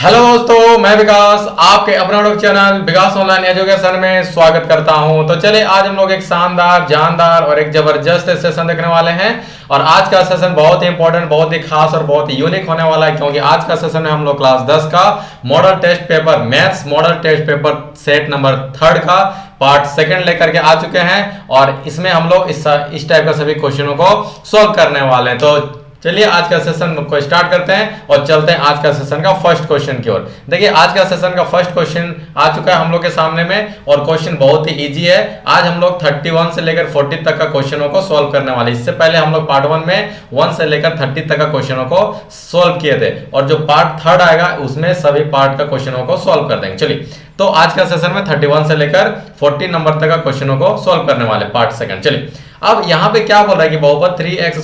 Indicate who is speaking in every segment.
Speaker 1: Hello दोस्तों, मैं विकास आपके अपने यूट्यूब चैनल विकास ऑनलाइन एजुकेशन में स्वागत करता हूं। तो चलिए आज हम लोग एक शानदार, जानदार और एक जबरदस्त सेशन देखने वाले हैं। और आज का सेशन बहुत ही इंपॉर्टेंट, बहुत ही खास और बहुत ही यूनिक होने वाला है, क्योंकि आज का सेशन में हम लोग क्लास 10 का model test paper, maths model test paper set number 3 का पार्ट सेकंड लेकर के आ चुके हैं। और इसमें हम लोग इस टाइप का सभी क्वेश्चनों को सोल्व करने वाले हैं। तो चलिए आज का सेशन को स्टार्ट करते हैं और चलते हैं आज का सेशन का फर्स्ट क्वेश्चन की ओर। देखिए आज का सेशन का फर्स्ट क्वेश्चन आ चुका है हम लोग के सामने में, और क्वेश्चन बहुत ही इजी है। आज हम लोग 31 से लेकर 40 तक का क्वेश्चनों को सॉल्व करने वाले। इससे पहले हम लोग पार्ट 1 में 1 से लेकर 30 तक का क्वेश्चनों को सॉल्व किए थे, और जो पार्ट 3 आएगा उसमें सभी पार्ट का क्वेश्चनों को सॉल्व कर देंगे। चलिए तो आज का सेशन में 31 से लेकर 40 नंबर तक का क्वेश्चनों को सॉल्व करने वाले पार्ट सेकंड। चलिए अब यहाँ पे क्या बोल रहा है कि बहुपद 3x² -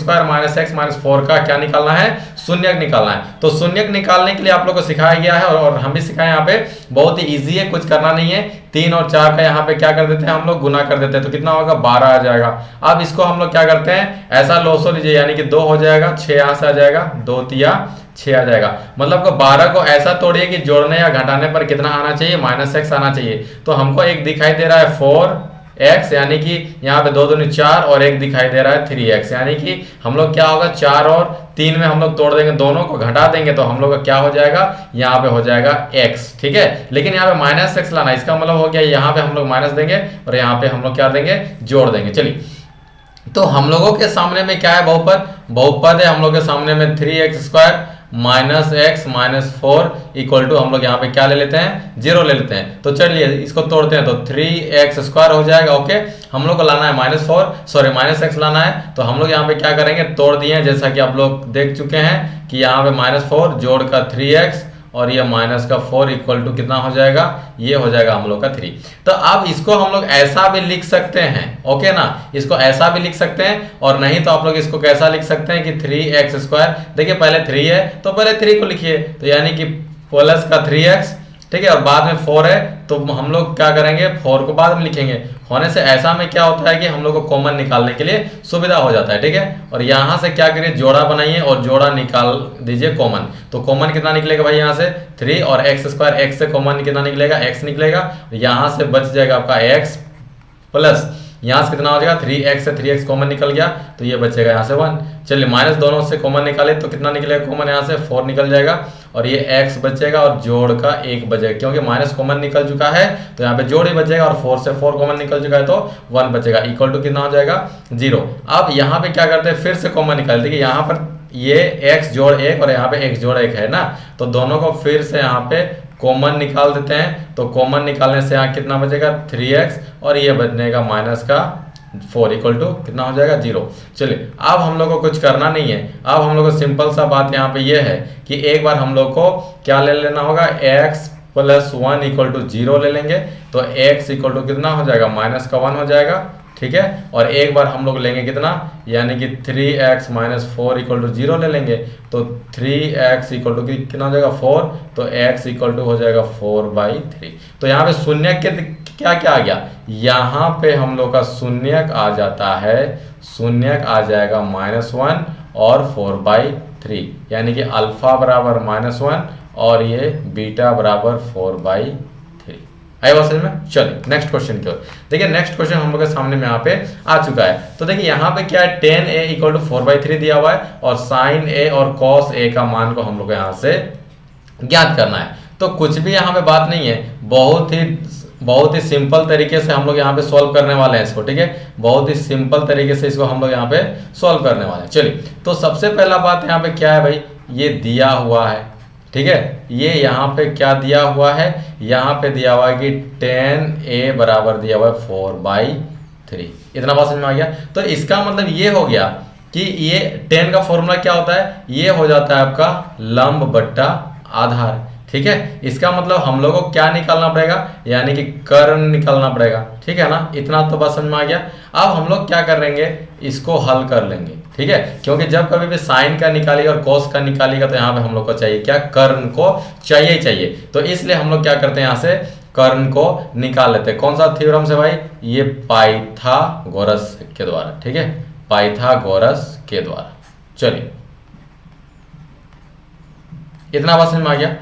Speaker 1: x - 4 का क्या निकालना है, शून्यक निकालना है। तो शून्यक निकालने के लिए आप लोग को सिखाया गया है, और हम भी सिखाए यहाँ पे। बहुत ही इजी है, कुछ करना नहीं है। 3 और 4 का यहाँ पे क्या कर देते हैं हम लोग, गुना कर देते हैं, तो कितना होगा 12 आ जाएगा। अब इसको हम लोग क्या करते हैं, ऐसा लोसो लीजिए, यानी कि 2 हो जाएगा, 6 यहाँ से आ जाएगा, 2 तिया 6 आ जाएगा। मतलब को 12 को ऐसा तोड़िए कि जोड़ने या घटाने पर कितना आना चाहिए, -x आना चाहिए। तो हमको एक दिखाई दे रहा है 4x, यानी कि यहाँ पे 2 दूनी 4, और एक दिखाई दे रहा है 3x, यानी कि हम लोग क्या होगा 4 और 3 में हम लोग तोड़ देंगे, दोनों को घटा देंगे, तो हम लोग का क्या हो जाएगा, यहाँ पे हो जाएगा x। ठीक है, लेकिन यहाँ पे -x लाना, इसका मतलब हो गया यहाँ पे हम लोग माइनस देंगे और यहाँ पे हम लोग क्या देंगे, जोड़ देंगे। चलिए तो हम लोगों के सामने में क्या है, बहुपद है हम लोग के सामने में 3x² -x - 4 इक्वल टू, हम लोग यहाँ पे क्या ले लेते हैं, 0 ले लेते हैं। तो चलिए इसको तोड़ते हैं, तो 3x² हो जाएगा। ओके, हम लोग को लाना है -x लाना है। तो हम लोग यहाँ पे क्या करेंगे, तोड़ दिए हैं, जैसा कि आप लोग देख चुके हैं कि यहाँ पे -4 जोड़ का 3x और ये -4 इक्वल टू कितना हो जाएगा, ये हो जाएगा हम लोग का 3। तो अब इसको हम लोग ऐसा भी लिख सकते हैं, ओके ना, इसको ऐसा भी लिख सकते हैं, और नहीं तो आप लोग इसको कैसा लिख सकते हैं कि 3x²। देखिए पहले 3 है तो पहले 3 को लिखिए, तो यानी कि प्लस का 3x, ठीक है, और बाद में 4 है तो हम लोग क्या करेंगे, 4 को बाद में लिखेंगे। होने से ऐसा में क्या होता है कि हम लोग को कॉमन निकालने के लिए सुविधा हो जाता है। ठीक है, और यहाँ से क्या करिए, जोड़ा बनाइए और जोड़ा निकाल दीजिए कॉमन। तो कॉमन कितना निकलेगा भाई, यहाँ से 3 और x², x से कॉमन कितना निकलेगा, x निकलेगा। यहाँ से बच जाएगा आपका x प्लस यहाँ से कितना हो जाएगा, 3x से 3x कॉमन निकल गया, तो ये बचेगा यहाँ से 1। चलिए माइनस दोनों से कॉमन निकाले तो कितना निकलेगा कॉमन, यहाँ से 4 निकल जाएगा, और ये x बचेगा और जोड़ का 1 बचेगा, क्योंकि माइनस कॉमन निकल चुका है तो यहाँ पे जोड़ ही बचेगा, और 4 से 4 कॉमन निकल चुका है तो 1 बचेगा, इक्वल टू कितना हो जाएगा 0। अब यहाँ पे क्या करते हैं, फिर से कॉमन निकाल, देखिए यहाँ पर ये x जोड़ 1 और यहाँ पे x जोड़ 1 है ना, तो दोनों को फिर से यहाँ पे कॉमन निकाल देते हैं। तो कॉमन निकालने से यहाँ कितना बचेगा 3x, और ये बचनेगा -4 इक्वल टू कितना हो जाएगा 0। चलिए अब हम लोग को कुछ करना नहीं है, अब हम लोग को सिंपल सा बात यहाँ पे ये है कि एक बार हम लोग को क्या ले लेना होगा, x + 1 इक्वल टू 0 ले लेंगे। तो x इक्वल टू कितना हो जाएगा, -1 हो जाएगा। ठीक है, और एक बार हम लोग लेंगे कितना, यानी कि 3x - 4 इक्वल टू 0 ले लेंगे। तो 3x इक्वल टू कितना हो जाएगा 4, तो x इक्वल टू हो जाएगा 4/3। तो यहाँ पे शून्यक के क्या क्या आ गया, यहाँ पे हम लोग का शून्यक आ जाता है, शून्यक आ जाएगा -1 और 4/3, यानी कि अल्फा बराबर -1 और ये बीटा बराबर 4/3। आई बात समझ में। चलिए नेक्स्ट क्वेश्चन की ओर देखिए। नेक्स्ट क्वेश्चन हम लोग के सामने में यहाँ पे आ चुका है। तो देखिए यहाँ पे क्या है, tan a इक्वल टू 4/3 दिया हुआ है, और sin a और cos a का मान को हम लोग यहाँ से ज्ञात करना है। तो कुछ भी यहाँ पे बात नहीं है, बहुत ही सिंपल तरीके से हम लोग यहाँ पे सॉल्व करने वाले हैं इसको। ठीक है, बहुत ही सिंपल तरीके से इसको हम लोग यहाँ पे सॉल्व करने वाले हैं। चलिए तो सबसे पहला बात यहाँ पे क्या है भाई, ये दिया हुआ है, ठीक है, ये यहाँ पे क्या दिया हुआ है, यहाँ पे दिया हुआ है कि tan a बराबर दिया हुआ है 4/3। इतना बात समझ में आ गया। तो इसका मतलब ये हो गया कि ये tan का फॉर्मूला क्या होता है, ये हो जाता है आपका लंब बट्टा आधार। ठीक है, इसका मतलब हम लोगों को क्या निकालना पड़ेगा, यानी कि कर्ण निकालना पड़ेगा। ठीक है ना, इतना तो बात समझ में आ गया। अब हम लोग क्या करेंगे, इसको हल कर लेंगे। ठीक है, क्योंकि जब कभी भी साइन का निकालिएगा और कोस का निकालिएगा तो यहाँ पे हम लोग को चाहिए क्या, कर्ण को चाहिए। तो इसलिए हम लोग क्या करते हैं, यहाँ से कर्ण को निकाल लेते हैं। कौन सा थ्योरम से भाई, ये पाइथागोरस के द्वारा। ठीक है, पाइथागोरस के द्वारा। चलिए इतना बात समझ में आ गया।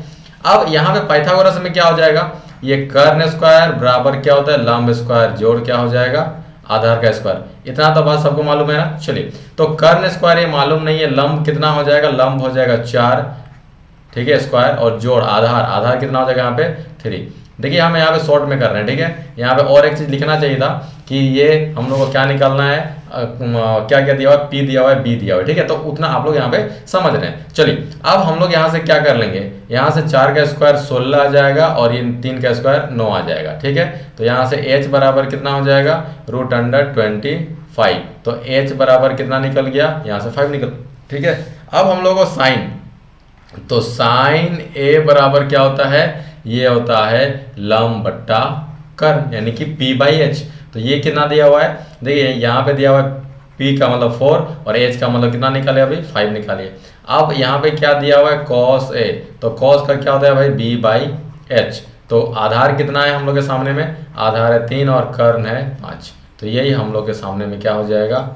Speaker 1: अब यहाँ पे पाइथागोरस में क्या हो जाएगा, ये कर्ण स्क्वायर बराबर क्या होता है लंब स्क्वायर जोड़ क्या हो जाएगा आधार का स्क्वायर। इतना तो बात सबको मालूम है ना। चलिए तो कर्ण स्क्वायर ये मालूम नहीं है, लंब कितना हो जाएगा, लंब हो जाएगा 4, ठीक है, स्क्वायर और जोड़ आधार, आधार कितना हो जाएगा यहाँ पे 3। देखिए हम यहाँ पे शॉर्ट में कर रहे हैं, ठीक है। यहाँ पे और एक चीज लिखना चाहिए था कि ये हम लोग को क्या निकालना है, क्या क्या दिया हुआ है, P दिया हुआ है, B दिया हुआ है, ठीक है। तो उतना आप लोग यहाँ पे समझ रहे हैं। चलिए अब हम लोग यहाँ से क्या कर लेंगे, यहाँ से 4 का स्क्वायर 16 आ जाएगा और ये 3 का स्क्वायर 9 आ जाएगा, ठीक है। तो यहाँ से h बराबर कितना हो जाएगा √25। तो h बराबर कितना निकल गया, यहाँ से 5 निकल, ठीक है। अब हम लोग को साइन, तो साइन a बराबर क्या होता है, ये होता है लंब बट्टा कर्ण यानी कि P/h। तो ये कितना दिया हुआ है, देखिए यहाँ पे दिया हुआ है P का मतलब 4 और h का मतलब कितना निकाले अभी 5 निकालिए। अब यहाँ पे क्या दिया हुआ है cos a, तो cos का क्या होता है भाई B/h। तो आधार कितना है हम लोग के सामने में, आधार है 3 और कर्ण है 5। तो यही हम लोग के सामने में क्या हो जाएगा,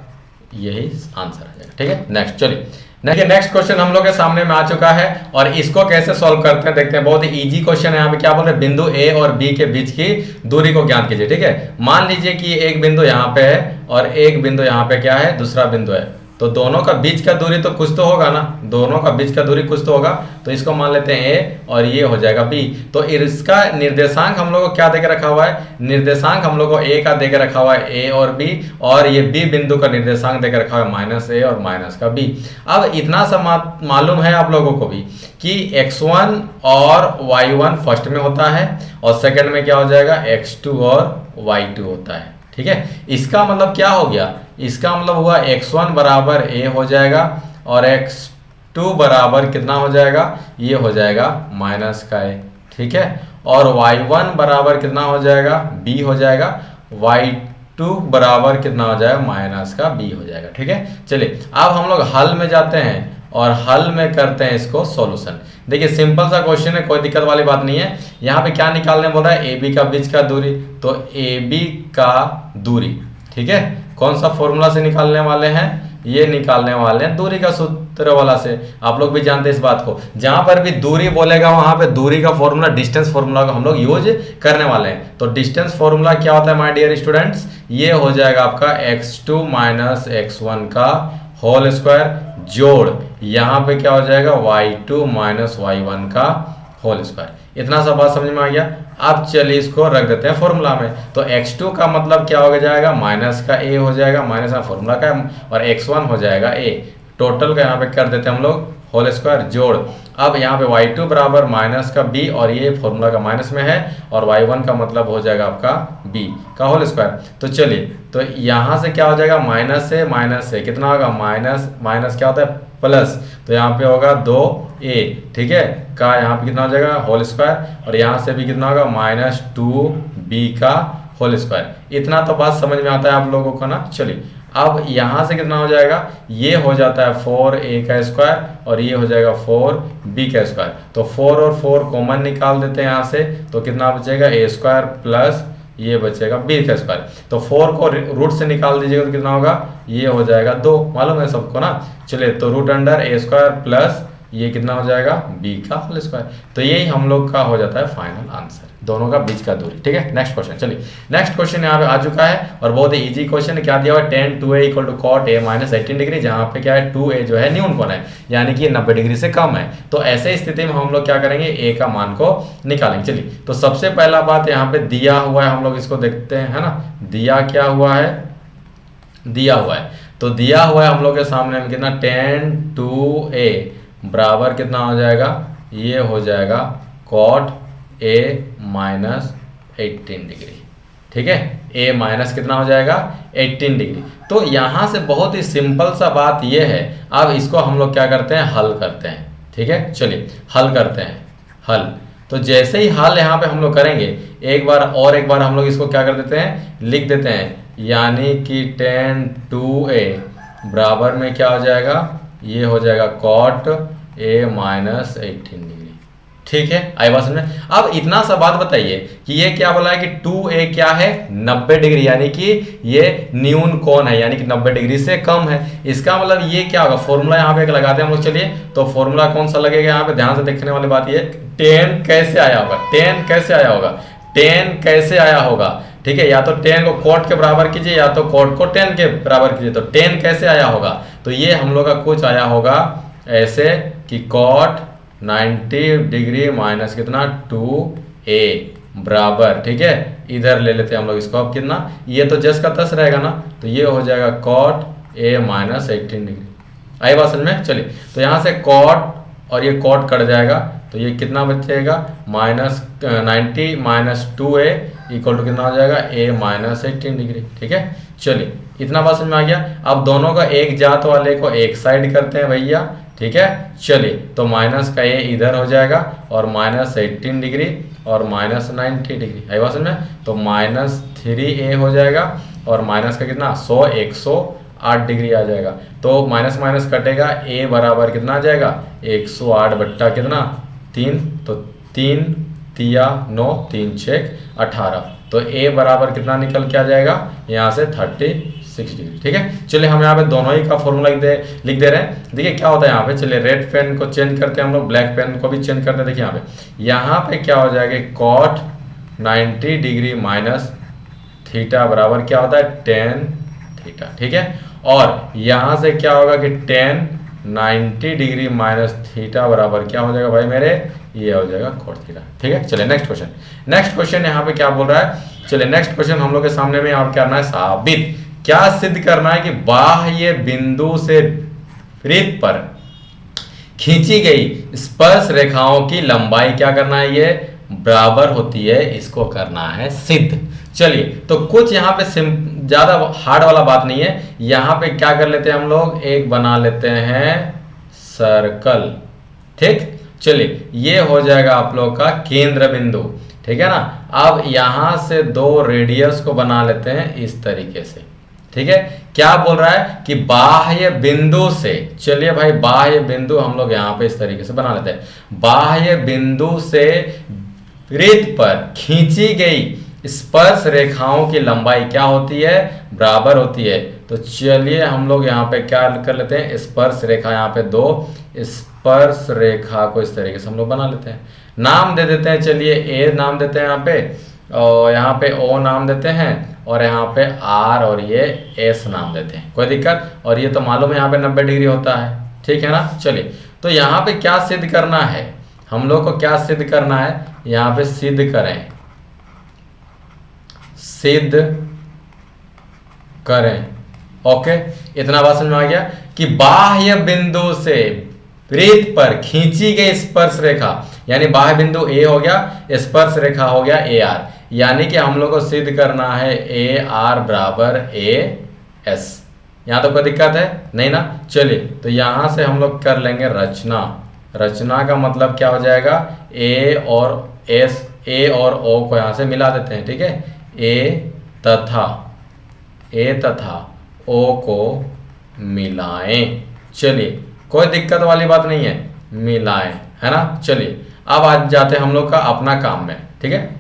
Speaker 1: यही आंसर आ जाएगा, ठीक है। नेक्स्ट चलिए नेक्स्ट क्वेश्चन हम लोग के सामने में आ चुका है और इसको कैसे सॉल्व करते हैं देखते हैं। बहुत ही इजी क्वेश्चन है। यहाँ पे क्या बोल रहे हैं, बिंदु ए और बी के बीच की दूरी को ज्ञात कीजिए, ठीक है। मान लीजिए कि एक बिंदु यहाँ पे है और एक बिंदु यहाँ पे क्या है, दूसरा बिंदु है। तो दोनों का बीच का दूरी तो कुछ तो होगा ना, दोनों का बीच का दूरी कुछ तो होगा। तो इसको मान लेते हैं ए और ये हो जाएगा बी। तो इसका निर्देशांक हम लोग को क्या देके रखा हुआ है, निर्देशांक हम लोग को ए का देके रखा हुआ है ए और बी, और ये बी बिंदु का निर्देशांक देके रखा हुआ है -a और माइनस का बी। अब इतना सा मालूम है आप लोगों को भी कि x1 और y1 फर्स्ट में होता है और सेकंड में क्या हो जाएगा x2 और y2 होता है, ठीक है। इसका मतलब क्या हो गया, इसका मतलब हुआ x1 बराबर a हो जाएगा और x2 बराबर कितना हो जाएगा, ये हो जाएगा माइनस का a, ठीक है। और y1 बराबर कितना हो जाएगा, b हो जाएगा, y2 बराबर कितना हो जाएगा, माइनस का b हो जाएगा, ठीक है। चलिए अब हम लोग हल में जाते हैं और हल में करते हैं इसको सॉल्यूशन। देखिए सिंपल सा क्वेश्चन है, कोई दिक्कत वाली बात नहीं है। यहाँ पे क्या निकालने बोल रहा है, ए बी का बीच का दूरी। तो ए बी का दूरी, ठीक है, कौन सा फॉर्मूला से निकालने वाले हैं, ये निकालने वाले हैं दूरी का सूत्र वाला से। आप लोग भी जानते हैं इस बात को, जहां पर भी दूरी बोलेगा वहां पे दूरी का फॉर्मूला डिस्टेंस फॉर्मूला का हम लोग यूज करने वाले हैं। तो डिस्टेंस फॉर्मूला क्या होता है माय डियर स्टूडेंट्स, ये हो जाएगा आपका x2 माइनस x1 का होल स्क्वायर जोड़ यहाँ पे क्या हो जाएगा y2 माइनस y1 का होल स्क्वायर। इतना सा बात समझ में आ गया। अब चलिए इसको रख देते हैं फॉर्मूला में। तो x2 का मतलब क्या हो जाएगा, माइनस का a हो जाएगा, माइनस का फॉर्मूला का, और x1 हो जाएगा a। टोटल का यहाँ पे कर देते हैं हम लोग होल स्क्वायर जोड़। अब यहाँ पे y2 बराबर माइनस का b और ये फॉर्मूला का माइनस में है, और y1 का मतलब हो जाएगा आपका b का होल स्क्वायर। तो चलिए तो यहाँ से क्या हो जाएगा, माइनस से कितना होगा, माइनस क्या होता है प्लस, तो यहाँ पे होगा 2a, ठीक है, का यहाँ पे कितना हो जाएगा होल स्क्वायर, और यहाँ से भी कितना होगा -2b का होल स्क्वायर। इतना तो बात समझ में आता है आप लोगों को ना। चलिए अब यहाँ से कितना हो जाएगा, ये हो जाता है 4a का स्क्वायर और ये हो जाएगा 4b का स्क्वायर। तो 4 और 4 कॉमन निकाल देते हैं यहाँ से, तो कितना बचेगा a स्क्वायर प्लस ये बचेगा b का स्क्वायर। तो 4 को रूट से निकाल दीजिएगा तो कितना होगा, ये हो जाएगा 2, मालूम है सबको ना। चलिए तो √a स्क्वायर प्लस ये कितना हो जाएगा b का होल स्क्वायर। तो यही हम लोग का हो जाता है फाइनल आंसर, दोनों का बीच का दूरी, ठीक है। नेक्स्ट क्वेश्चन, चलिए नेक्स्ट क्वेश्चन यहाँ पे आ चुका है और बहुत ही इजी क्वेश्चन है। क्या दिया हुआ है, tan 2a = cot a - 18 degree, जहाँ पे क्या है 2a जो है न्यून कोण है, यानी कि 90 डिग्री से कम है। तो ऐसे स्थिति में हम लोग क्या करेंगे, a का मान को निकालेंगे। चलिए तो सबसे पहला बात यहाँ पे दिया हुआ है, हम लोग इसको देखते हैं, है ना। दिया क्या हुआ है, दिया हुआ है, तो दिया हुआ है हम लोग के सामने में कितना, tan 2a बराबर कितना हो जाएगा, ये हो जाएगा cot a - 18 डिग्री, ठीक है। a माइनस कितना हो जाएगा 18 डिग्री। तो यहाँ से बहुत ही सिंपल सा बात ये है, अब इसको हम लोग क्या करते हैं, हल करते हैं, ठीक है। चलिए हल करते हैं, हल। तो जैसे ही हल यहाँ पे हम लोग करेंगे, एक बार हम लोग इसको क्या कर देते हैं, लिख देते हैं, यानी कि tan 2a बराबर में क्या हो जाएगा, ये हो जाएगा cot a - 18 डिग्री, ठीक है। आई बात समझ में। अब इतना सा बात बताइए कि ये क्या बोला है कि 2a क्या है 90 डिग्री, यानी कि ये न्यून कोण है, यानी कि 90 डिग्री से कम है। इसका मतलब ये क्या होगा, फॉर्मूला यहाँ पे एक लगाते हैं हम लोग। चलिए तो फॉर्मूला कौन सा लगेगा यहाँ पे, ध्यान से देखने वाली बात ये 10 कैसे आया होगा, 10 कैसे आया होगा, 10 कैसे आया होगा, ठीक है। या तो 10 को कॉट के बराबर कीजिए या तो कॉट को 10 के बराबर कीजिए। तो 10 कैसे आया होगा, तो ये हम लोग का कुछ आया होगा ऐसे कि कॉट 90 डिग्री माइनस कितना 2a बराबर, ठीक है। इधर ले लेते हैं हम लोग इसको, अब कितना, ये तो जस का तस रहेगा ना, तो ये हो जाएगा कॉट a माइनस 18 डिग्री। आई बात समझ में। चलिए तो यहाँ से कॉट और ये कॉट कट जाएगा, तो ये कितना बचेगा, minus 90 minus 2a equal to कितना हो जाएगा, a माइनस 18 डिग्री, ठीक है। चलिए इतना बात समझ में आ गया। अब दोनों का एक जात वाले को एक साइड करते हैं भैया, ठीक है। चलिए तो माइनस का a इधर हो जाएगा और माइनस 18 डिग्री और माइनस 90 डिग्री। आई बात समझ में। तो माइनस 3a हो जाएगा और माइनस का कितना 108 डिग्री आ जाएगा। तो माइनस माइनस कटेगा, a बराबर कितना आ जाएगा 108 बट्टा कितना 3, तो 3 तिया 9 3 6 18। तो a बराबर कितना निकल के आ जाएगा यहाँ से 36 डिग्री, ठीक है। चलिए हम यहाँ पे दोनों ही का फॉर्मूला लिख दे रहे हैं। देखिए क्या होता है यहाँ पे, चलिए रेड पेन को चेंज करते हैं हम लोग, ब्लैक पेन को भी चेंज करते हैं। देखिए यहाँ पे क्या हो जाएगा, कॉट 90 डिग्री माइनस थीटा बराबर क्या होता है 10 थीटा, ठीक है। और यहाँ से क्या होगा कि 10 90 डिग्री माइनस थीटा बराबर क्या हो जाएगा भाई मेरे, ये हो जाएगा कॉट थीटा, ठीक है। चलिए नेक्स्ट क्वेश्चन। नेक्स्ट क्वेश्चन यहाँ पे क्या बोल रहा है, चलिए नेक्स्ट क्वेश्चन हम लोग के सामने में और क्या करना है, साबित, क्या सिद्ध करना है कि बाह्य बिंदु से वृत्त पर खींची गई स्पर्श रेखाओं की लंबाई क्या करना है, ये बराबर होती है, इसको करना है सिद्ध। चलिए तो कुछ यहाँ पे ज्यादा हार्ड वाला बात नहीं है। यहाँ पे क्या कर लेते हैं हम लोग, एक बना लेते हैं सर्कल, ठीक। चलिए ये हो जाएगा आप लोग का केंद्र बिंदु, ठीक है ना। अब यहाँ से दो रेडियस को बना लेते हैं इस तरीके से, ठीक है। क्या बोल रहा है कि बाह्य बिंदु से, चलिए भाई बाह्य बिंदु हम लोग यहाँ पे इस तरीके से बना लेते हैं, बाह्य बिंदु से वृत्त पर खींची गई स्पर्श रेखाओं की लंबाई क्या होती है, बराबर होती है। तो चलिए हम लोग यहाँ पे क्या कर लेते हैं, स्पर्श रेखा, यहाँ पे दो स्पर्श रेखा को इस तरीके से हम लोग बना लेते हैं, नाम दे देते हैं। चलिए ए नाम देते हैं यहाँ पे, और यहाँ पे ओ नाम देते हैं, और यहाँ पे आर और ये एस नाम देते हैं, कोई दिक्कत। और ये तो मालूम है यहाँ पे 90 डिग्री होता है, ठीक है ना। चलिए तो यहाँ पे क्या सिद्ध करना है, हम लोग को क्या सिद्ध करना है, यहाँ पे सिद्ध करें, सिद्ध करें, ओके। इतना बात समझ में आ गया कि बाह्य बिंदु से वृत्त पर खींची गई स्पर्श रेखा, यानी बाह्य बिंदु ए हो गया, स्पर्श रेखा हो गया ए आर, यानी कि हम लोग को सिद्ध करना है ए आर बराबर ए एस। यहाँ तो कोई दिक्कत है नहीं ना। चलिए तो यहाँ से हम लोग कर लेंगे रचना। रचना का मतलब क्या हो जाएगा, ए और एस, ए और ओ को यहाँ से मिला देते हैं, ठीक है। ए तथा ओ को मिलाएं। चलिए कोई दिक्कत वाली बात नहीं है, मिलाएं, है ना। चलिए अब आज जाते हैं हम लोग का अपना काम में, ठीक है,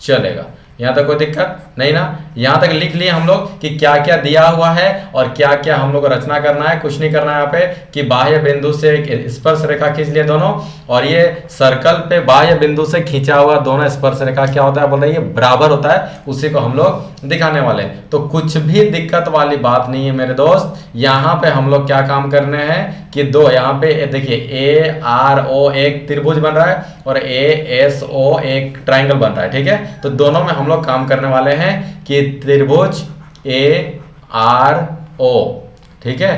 Speaker 1: चलेगा। यहाँ तक कोई दिक्कत नहीं ना। यहाँ तक लिख लिए हम लोग कि क्या क्या दिया हुआ है और क्या क्या हम लोग को रचना करना है। कुछ नहीं करना है यहाँ पे कि बाह्य बिंदु से स्पर्श रेखा खींच लिए दोनों, और ये सर्कल पे बाह्य बिंदु से खींचा हुआ दोनों स्पर्श रेखा क्या होता है, बोल रहे ये बराबर होता है, उसी को हम लोग दिखाने वाले हैं। तो कुछ भी दिक्कत वाली बात नहीं है मेरे दोस्त। यहाँ पे हम लोग क्या काम करने हैं कि दो, यहाँ पे देखिए ए आर ओ एक त्रिभुज बन रहा है और ए एस ओ एक ट्राइंगल बन रहा है, ठीक है। तो दोनों में हम लोग काम करने वाले हैं कि त्रिभुज ए आर ओ, ठीक है,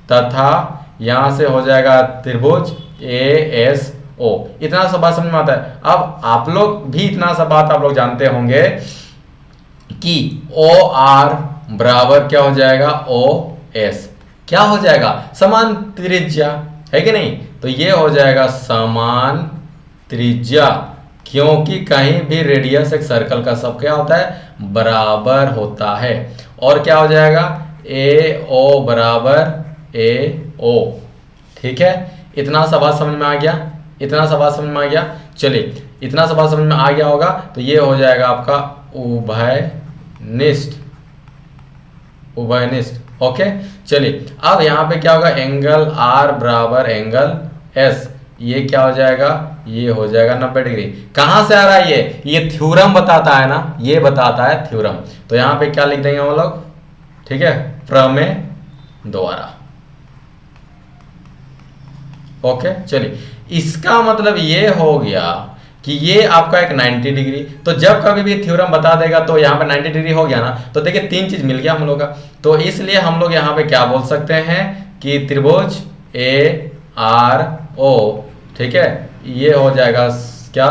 Speaker 1: तथा यहां से हो जाएगा त्रिभुज ए एस ओ। इतना सा बात समझ में आता है। अब आप लोग भी इतना सा बात आप लोग जानते होंगे कि ओ आर बराबर क्या हो जाएगा, ओ एस क्या हो जाएगा, समान त्रिज्या, है कि नहीं। तो ये हो जाएगा समान त्रिज्या, क्योंकि कहीं भी रेडियस एक सर्कल का सब क्या होता है, बराबर होता है। और क्या हो जाएगा, ए ओ बराबर ए ओ, ठीक है। इतना सा बात समझ में आ गया, इतना सा बात समझ में आ गया। चलिए इतना सा बात समझ में आ गया होगा तो ये हो जाएगा आपका उभयनिष्ठ, उभयनिष्ठ, ओके। चलिए अब यहाँ पे क्या होगा, एंगल आर बराबर एंगल एस, ये क्या हो जाएगा ये हो जाएगा 90 डिग्री। कहाँ से आ रहा है ये थ्योरम बताता है ना, ये बताता है थ्योरम। तो यहाँ पे क्या लिख देंगे हम लोग, ठीक है, प्रमेय द्वारा। ओके चलिए, इसका मतलब ये हो गया कि ये आपका एक 90 डिग्री। तो जब कभी भी थ्योरम बता देगा तो यहाँ पे 90 डिग्री हो गया ना, तो देखिए तीन चीज मिल गया हम लोग का। तो इसलिए हम लोग यहाँ पे क्या बोल सकते हैं कि त्रिभुज ए आर ओ, ठीक है, ये हो जाएगा क्या,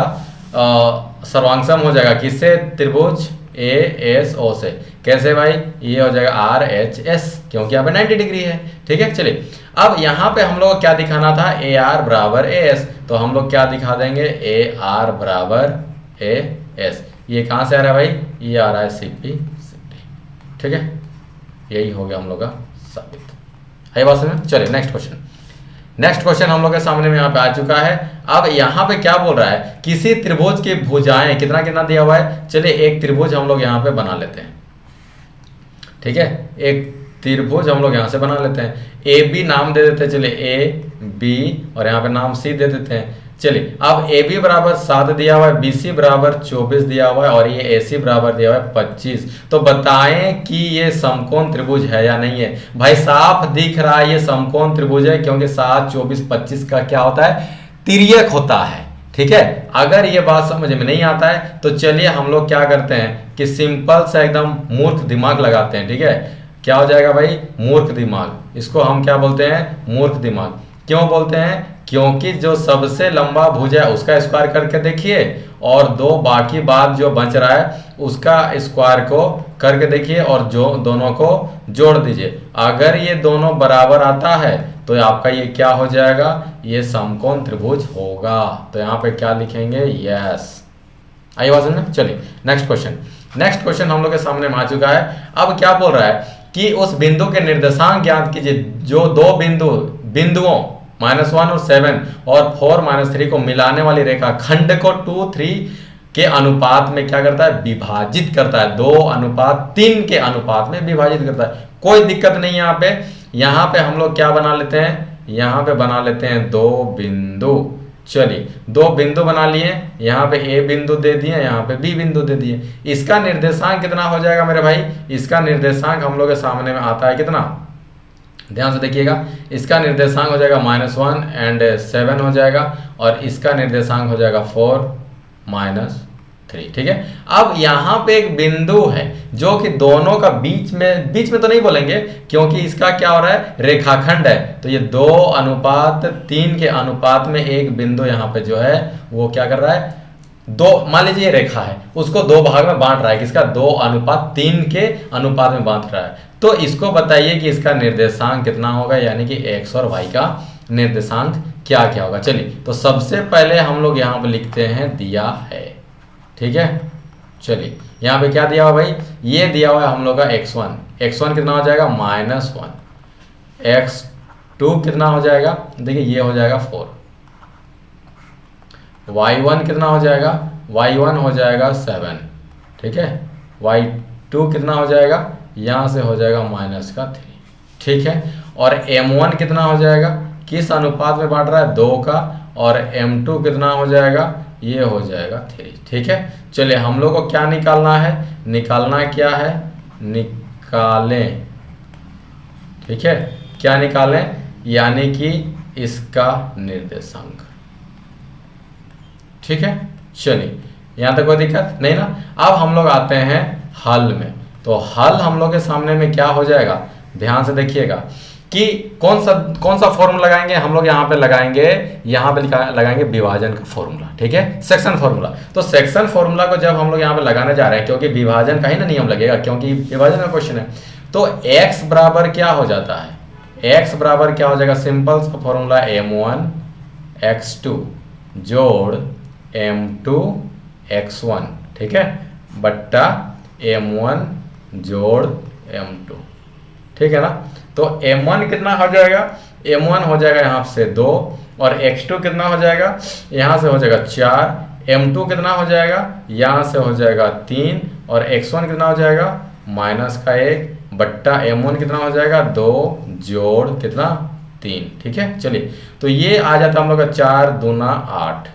Speaker 1: सर्वांगसम हो जाएगा किससे, त्रिभुज ए एस ओ से। कैसे भाई, ये हो जाएगा आर एच एस, क्योंकि यहाँ पे 90 डिग्री है। ठीक है चलिए, अब यहाँ पे हम लोग को क्या दिखाना था, ए आर बराबर ए एस। तो हम लोग क्या दिखा देंगे, ए आर बराबर ए एस। ये कहाँ से आ रहा है भाई, ये आ रहा है सीपी डी। ठीक है, यही हो गया हम लोग का साबित। है बात समझ। चलिए नेक्स्ट क्वेश्चन। नेक्स्ट क्वेश्चन हम लोग के सामने में यहाँ पे आ चुका है। अब यहाँ पे क्या बोल रहा है, किसी त्रिभुज की भुजाएं कितना कितना दिया हुआ है। चलिए एक त्रिभुज हम लोग यहाँ पे बना लेते हैं। ठीक है, एक त्रिभुज हम लोग यहाँ से बना लेते हैं। ए बी नाम दे देते हैं, चलिए ए बी, और यहाँ पे नाम सी दे देते हैं। चलिए अब ए बी बराबर 7 दिया हुआ है, बी सी बराबर 24 दिया हुआ है, और ये ए सी बराबर दिया हुआ है 25। तो बताएं कि ये समकोण त्रिभुज है या नहीं है। भाई साफ दिख रहा है ये समकोण त्रिभुज है, क्योंकि 7 24 25 का क्या होता है, तिर्यक होता है। ठीक है, अगर ये बात समझ में नहीं आता है तो चलिए हम लोग क्या करते हैं कि सिंपल से एकदम मूर्ख दिमाग लगाते हैं। ठीक है, क्या हो जाएगा भाई, मूर्ख दिमाग। इसको हम क्या बोलते हैं, मूर्ख दिमाग। क्यों बोलते हैं, क्योंकि जो सबसे लंबा भुज है उसका स्क्वायर करके देखिए, और दो बाकी बात जो बच रहा है उसका स्क्वायर को करके देखिए, और जो दोनों को जोड़ दीजिए। अगर ये दोनों बराबर आता है तो आपका ये क्या हो जाएगा, ये समकोण त्रिभुज होगा। तो यहाँ पे क्या लिखेंगे, यस। आई बात समझ। चलिए नेक्स्ट क्वेश्चन। नेक्स्ट क्वेश्चन हम लोग के सामने में आ चुका है। अब क्या बोल रहा है कि उस बिंदु के निर्देशांक ज्ञात कीजिए जो दो बिंदुओं -1 और 7 और 4 -3 को मिलाने वाली रेखा खंड को 2 3 के अनुपात में क्या करता है, विभाजित करता है। 2:3 के अनुपात में विभाजित करता है। कोई दिक्कत नहीं है यहाँ पे। यहाँ पे हम लोग क्या बना लेते हैं, यहाँ पे बना लेते हैं दो बिंदु। चलिए दो बिंदु बना लिए, यहाँ पे ए बिंदु दे दिए, यहाँ पे बी बिंदु दे दिए। इसका निर्देशांक कितना हो जाएगा मेरे भाई, इसका निर्देशांक हम लोग के सामने में आता है कितना, ध्यान से देखिएगा। इसका निर्देशांक हो जाएगा -1 एंड 7 हो जाएगा, और इसका निर्देशांक हो जाएगा 4 -3। ठीक है, अब यहाँ पे एक बिंदु है जो कि दोनों का बीच में तो नहीं बोलेंगे, क्योंकि इसका क्या हो रहा है, रेखाखंड है। तो ये 2:3 के अनुपात में एक बिंदु यहाँ पे जो है वो क्या कर रहा है, दो, मान लीजिए रेखा है, उसको दो भाग में बांट रहा है, किसका, 2:3 के अनुपात में बांट रहा है। तो इसको बताइए कि इसका निर्देशांक कितना होगा, यानी कि x और y का निर्देशांक क्या क्या होगा। चलिए तो सबसे पहले हम लोग यहाँ पे लिखते हैं दिया है। ठीक है, चलिए यहाँ पे क्या दिया हुआ भाई, ये दिया हुआ है हम लोग का x1 कितना हो जाएगा, -1, x2 कितना हो जाएगा, देखिए ये हो जाएगा 4, y1 कितना हो जाएगा, y1 हो जाएगा 7। ठीक है, y2 कितना हो जाएगा, यहाँ से हो जाएगा -3। ठीक है, और m1 कितना हो जाएगा, किस अनुपात में बांट रहा है, 2 का, और m2 कितना हो जाएगा, ये हो जाएगा 3। ठीक है, चलिए हम लोग को क्या निकालना है, निकालना क्या है, निकालें। ठीक है, क्या निकालें, यानी कि इसका निर्देशांक। ठीक है, चलिए यहाँ तक कोई दिक्कत नहीं ना। अब हम लोग आते हैं हल में। तो हल हम लोग के सामने में क्या हो जाएगा, ध्यान से देखिएगा कि कौन सा फॉर्मूला लगाएंगे हम लोग, यहाँ पे लगाएंगे, यहाँ पे लगाएंगे विभाजन का फॉर्मूला। ठीक है, सेक्शन फॉर्मूला। तो सेक्शन फॉर्मूला को जब हम लोग यहाँ पे लगाने जा रहे हैं, क्योंकि विभाजन का ही ना नियम लगेगा, क्योंकि विभाजन का क्वेश्चन है, तो x बराबर क्या हो जाता है, x बराबर क्या हो जाएगा, सिंपल सा फॉर्मूला m1 x2 जोड़ m2 x1, ठीक है, बट्टा m1 जोड़ m2। ठीक है ना। तो m1 कितना हो जाएगा, m1 हो जाएगा यहाँ से 2, और x2 कितना हो जाएगा, यहाँ से हो जाएगा 4, m2 कितना हो जाएगा, यहाँ से हो जाएगा 3, और x1 कितना हो जाएगा, -1, बट्टा m1 कितना हो जाएगा, 2 जोड़ कितना, 3। ठीक है, चलिए तो ये आ जाता है हम लोग का 4 दूना 8।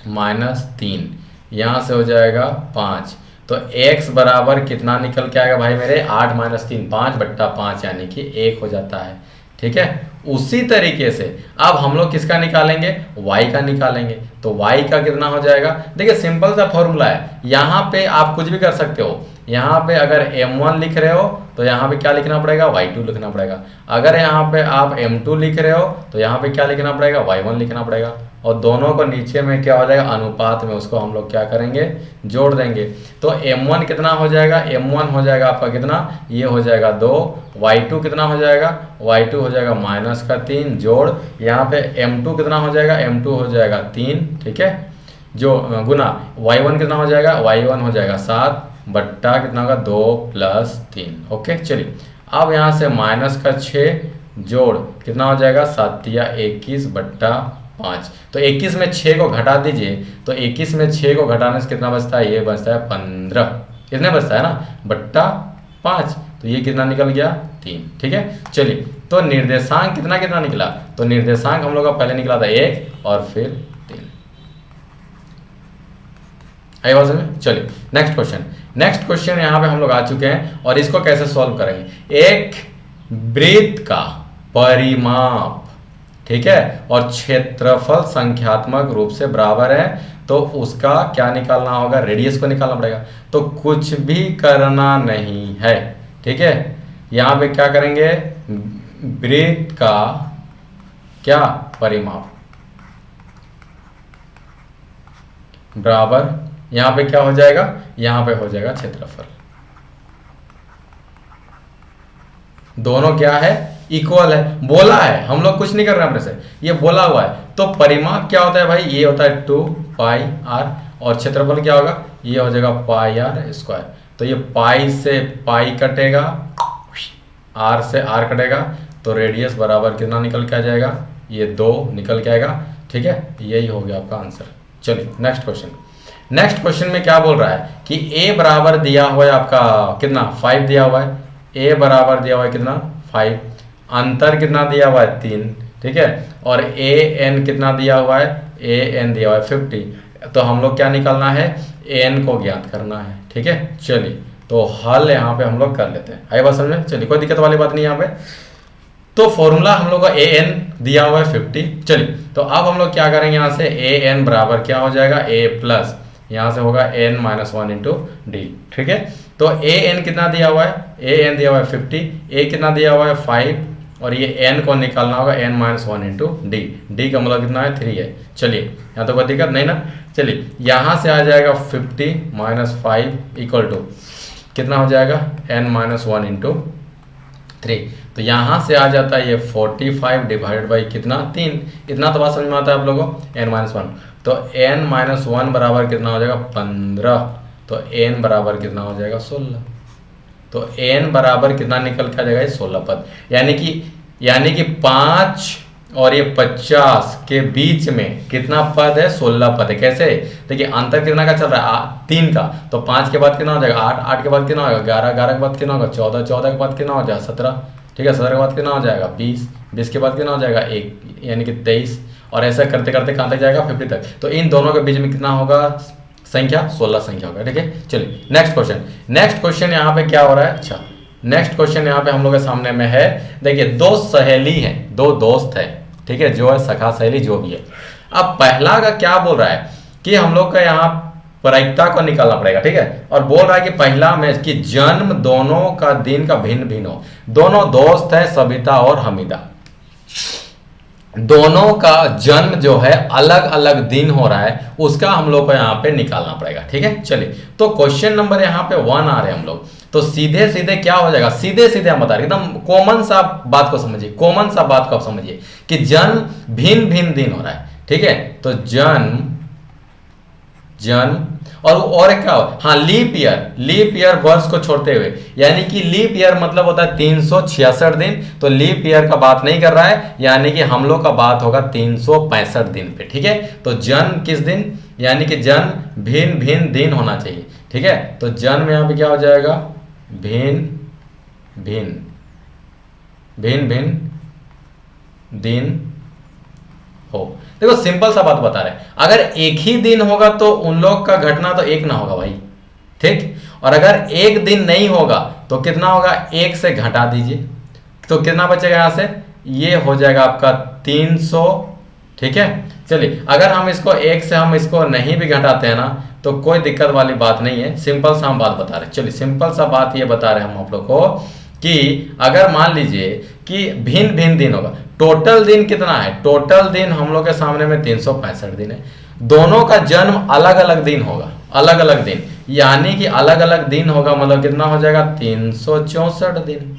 Speaker 1: -3, यहाँ से हो जाएगा 5। तो x बराबर कितना निकल के आएगा भाई मेरे, 8 - 3, 5/5 यानी कि 1 हो जाता है। ठीक है, उसी तरीके से अब हम लोग किसका निकालेंगे, y का निकालेंगे। तो y का कितना हो जाएगा, देखिए सिंपल सा फॉर्मूला है, यहाँ पे आप कुछ भी कर सकते हो। यहाँ पे अगर m1 लिख रहे हो तो यहाँ पे क्या लिखना पड़ेगा, y2 लिखना पड़ेगा। अगर यहाँ पे आप m2 लिख रहे हो तो यहाँ पे क्या लिखना पड़ेगा, y1 लिखना पड़ेगा। और दोनों को नीचे में क्या हो जाएगा, अनुपात में उसको हम लोग क्या करेंगे, जोड़ देंगे। तो m1 कितना हो जाएगा, m1 हो जाएगा आपका कितना, ये हो जाएगा 2। y2 कितना हो जाएगा, y2 हो जाएगा -3 जोड़, यहाँ पे m2 कितना हो जाएगा, m2 हो जाएगा 3। ठीक है, जो गुना y1 कितना हो जाएगा, y1 हो जाएगा 7 बट्टा कितना होगा 2 + 3। ओके, चलिए अब यहाँ से -6 जोड़ कितना हो जाएगा, 7 या 21/5। तो 21 में 6 को घटा दीजिए, तो 21 में 6 को घटाने से कितना बचता है, ये बचता है 15। कितने बचता है ना, बट्टा 5। तो ये कितना निकल गया, 3। ठीक है, चलिए तो निर्देशांक कितना कितना निकला, तो निर्देशांक हम लोग का पहले निकला था 1 और फिर 3। आई बात समझ में। चलिए नेक्स्ट क्वेश्चन यहाँ पे हम लोग आ चुके हैं और इसको कैसे सॉल्व करेंगे। एक वृत्त का परिमाप, ठीक है, और क्षेत्रफल संख्यात्मक रूप से बराबर है, तो उसका क्या निकालना होगा, रेडियस को निकालना पड़ेगा। तो कुछ भी करना नहीं है, ठीक है, यहाँ पे क्या करेंगे, वृत्त का क्या परिमाप बराबर, यहाँ पे क्या हो जाएगा, यहाँ पे हो जाएगा क्षेत्रफल। दोनों क्या है, इक्वल है। बोला है, हम लोग कुछ नहीं कर रहे हैं अपने से, ये बोला हुआ है। तो परिमाप क्या होता है भाई, ये होता है 2πr और क्षेत्रफल क्या होगा, ये हो जाएगा πr²। तो ये पाई से पाई कटेगा, r से r कटेगा, तो रेडियस बराबर कितना निकल के आ जाएगा, ये 2 निकल के आएगा। ठीक है, यही हो गया आपका आंसर। चलिए नेक्स्ट क्वेश्चन में क्या बोल रहा है कि a बराबर दिया हुआ है आपका कितना, 5 दिया हुआ है। a बराबर दिया हुआ है कितना, 5। अंतर कितना दिया हुआ है, 3। ठीक है, और an कितना दिया हुआ है, an दिया हुआ है 50। तो हम लोग क्या निकालना है, an को ज्ञात करना है। ठीक है, चलिए तो हल यहाँ पे हम लोग कर लेते हैं। आई बात समझ में, चलिए कोई दिक्कत वाली बात नहीं यहाँ पे। तो फॉर्मूला हम लोग का an दिया हुआ है 50। चलिए तो अब हम लोग क्या करेंगे, यहाँ से an बराबर क्या हो जाएगा, a प्लस यहाँ से होगा n - 1 × d। ठीक है, तो an कितना दिया हुआ है, an दिया हुआ है 50, a कितना दिया हुआ है 5, और ये n को निकालना होगा n - 1 × d। d का मतलब कितना है, 3 है। चलिए यहाँ तो कोई दिक्कत नहीं ना। चलिए यहाँ से आ जाएगा 50 - 5 = कितना हो जाएगा, n - 1 × 3। तो यहाँ से आ जाता है ये 45 डिवाइडेड बाई कितना, 3। इतना तो बात समझ में आता है आप लोगों को, n - 1। तो n - 1 बराबर कितना हो जाएगा, 15। तो n बराबर कितना हो जाएगा, 16। तो n बराबर कितना निकल के आ जाएगा, 16 पद। यानी कि 5 और ये 50 के बीच में कितना पद है, 16 पद है। कैसे, देखिए अंतर कितना का चल रहा है, 3 का। तो 5 के बाद कितना हो जाएगा, 8, 8 के बाद कितना होगा, 11, 11 के बाद कितना होगा, 14, 14 के बाद कितना हो जाएगा, 17। ठीक है, 17 के बाद कितना हो जाएगा, 20, 20 के बाद कितना हो जाएगा, 1, यानी कि 23। और ऐसा करते करते कहाँ तक जाएगा, 50 तक। तो इन दोनों के बीच में कितना होगा संख्या, 16 संख्या होगा। ठीक है, चलिए नेक्स्ट क्वेश्चन यहाँ पे क्या हो रहा है। अच्छा, नेक्स्ट क्वेश्चन यहाँ पे हम लोग के सामने में है। देखिए दो सहेली हैं, दो दोस्त है, ठीक है, जो है सखा सहेली जो भी है। अब पहला का क्या बोल रहा है कि हम लोग का यहाँ प्रायिकता को निकालना पड़ेगा। ठीक है, और बोल रहा है कि पहला में कि जन्म दोनों का दिन का भिन्न भिन्न हो। दोनों दोस्त है, सबिता और हमीदा, दोनों का जन्म जो है अलग अलग दिन हो रहा है, उसका हम लोग को यहाँ पे निकालना पड़ेगा। ठीक है, चलिए तो क्वेश्चन नंबर यहाँ पे 1 आ रहे हैं हम लोग। तो सीधे सीधे क्या हो जाएगा, सीधे सीधे हम बता रहे एकदम कॉमन सा बात को समझिए, कॉमन सा बात को आप समझिए कि जन्म भिन्न भिन्न दिन हो रहा है। ठीक है, तो जन्म और क्या हो, हाँ लीप ईयर वर्ष को छोड़ते हुए, यानी कि लीप ईयर मतलब होता है 366 दिन। तो लीप ईयर का बात नहीं कर रहा है, यानी कि हम लोग का बात होगा 365 दिन पे। ठीक है, तो जन्म किस दिन, यानी कि जन्म भिन्न भिन्न दिन होना चाहिए। ठीक है, तो जन्म यहाँ पे क्या हो जाएगा, भिन्न भिन्न दिन हो। देखो सिंपल सा बात बता रहे हैं, अगर एक ही दिन होगा तो उन लोग का घटना तो एक ना होगा भाई, ठीक। और अगर एक दिन नहीं होगा तो कितना होगा, एक से घटा दीजिए तो कितना बचेगा यहां से, ये हो जाएगा आपका 300, ठीक है। चलिए अगर हम इसको एक से हम इसको नहीं भी घटाते हैं ना तो कोई दिक्कत वाली बात नहीं है, सिंपल सा हम बात बता रहे हैं। चलिए सिंपल सा बात ये बता रहे हैं हम आप लोग को कि अगर मान लीजिए कि भिन्न भिन्न दिन होगा, टोटल दिन कितना है, टोटल दिन हम लोग के सामने में 365 दिन है, दोनों का जन्म अलग अलग दिन होगा, अलग अलग दिन, यानी कि अलग अलग दिन होगा, मतलब कितना हो जाएगा 364 दिन।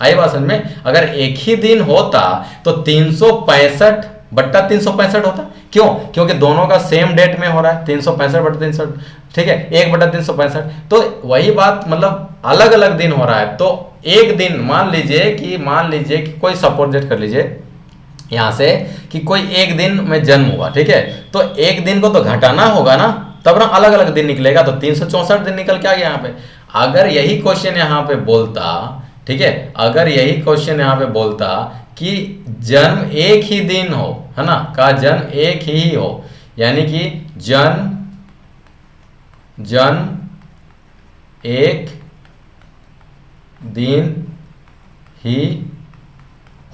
Speaker 1: आई बात समझ में। अगर एक ही दिन होता तो 365 बट्टा 365 होता, क्यों, क्योंकि दोनों का सेम डेट में हो रहा है, 365 बट्टा 365, ठीक है, 1 बट्टा 365, तो वही बात, मतलब अलग अलग दिन हो रहा है। तो एक दिन मान लीजिए कि कोई सपोर्ट कर लीजिए यहां से कि कोई एक दिन में जन्म हुआ, ठीक है, तो एक दिन को तो घटाना होगा ना, तब ना अलग अलग दिन निकलेगा, तो 364 दिन निकल के आ गया यहाँ पे। अगर यही क्वेश्चन यहाँ पे बोलता, ठीक है, अगर यही क्वेश्चन यहाँ पे बोलता कि जन्म एक ही दिन हो, है ना, का जन्म एक ही हो, यानी कि जन्म एक दिन ही